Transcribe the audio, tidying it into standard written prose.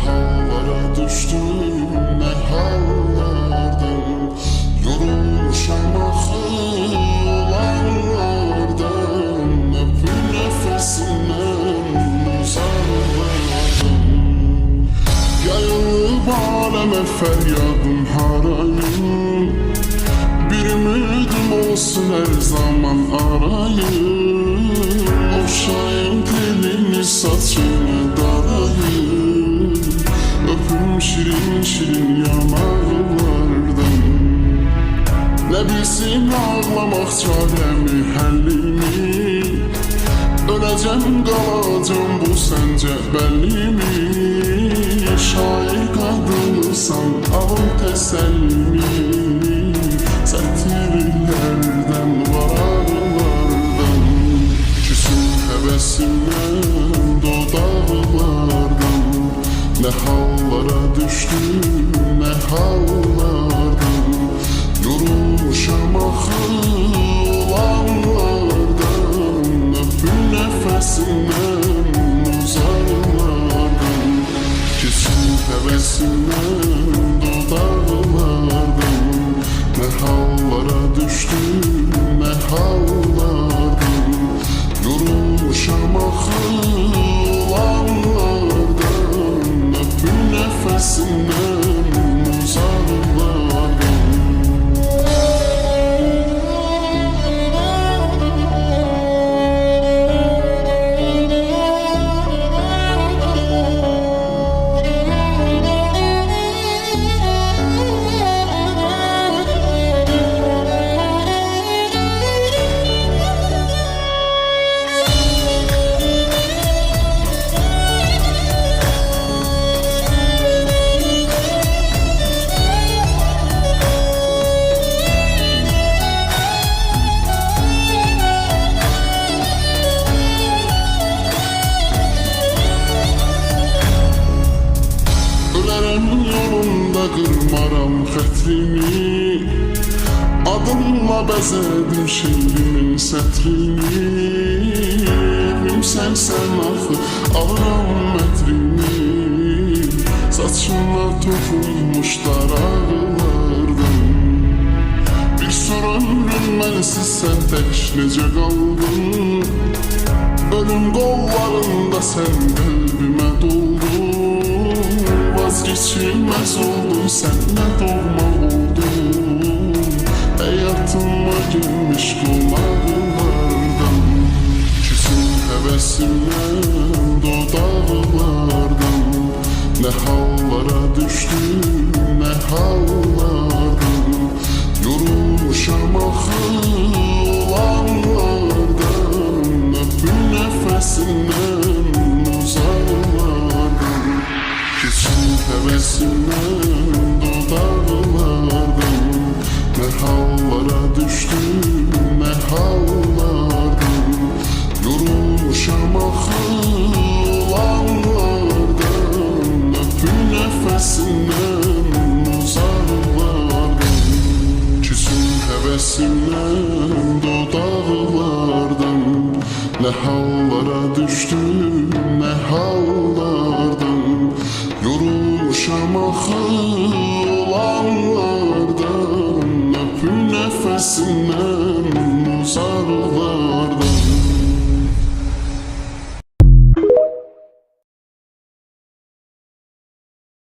hallara düştüm, ne hallardan. Yorulmuşam axı olanlardan. Öpür nefesinden uzaklardan. Yayılıb aləmə fəryadım harayım. Bir ümidim olsun her zaman arayım. Oşayım telini saçını darayım. Öpüm şirin şirin yanaklardan. Ne bilsin ağlamak çaremi həllimi. Öləcəm qalacam bu səncə bəllimi. Şair qadınısan al təsəllimi. Sətirlərdən vararlardan. Küsün həvəsimdən dodaqlardan. Ne hallara düştüm, ne hallardan. Yorulmuşam axı olanlardan. Öpür nefesinden uzaklardan. Küsün həvəsimdən dodaqlardan. Ne hallara düştüm, ne hallardan. Yorulmuşam axı olanlardan. Öpür nefesinden uzaklardan. Yolunda qırmaram xətrini. Adımla bəzədim şeirimin sətrini. Evimsən sən axı alıram mətrini. Saçına toxunmuş daraqlardan. Bir sonra ömrüm mənsiz sən tək necə qaldın. Ölüm qollarında sən qəlbimə doldun. Vazgeçilmez oldun, senle doğma oldun. Hayatıma girmiş kulaklardan. Küsün hevesimden dodaklardan. Ne hallara düştüm, ne hallardan. Yorulmuşam axı olanlardan. Öpür nefesinden uzaklardan. Küsün hevesimden dodaklardan. Ne hallara düştüm, ne hallardan. Yorulmuşam axı olanlardan. Öpür nefesinden uzaklardan. Küsün hevesimden dodaklardan. Ne hallara düştüm, ne hallardan. Yorulmuşam axı olanlardan. Öpür nefesinden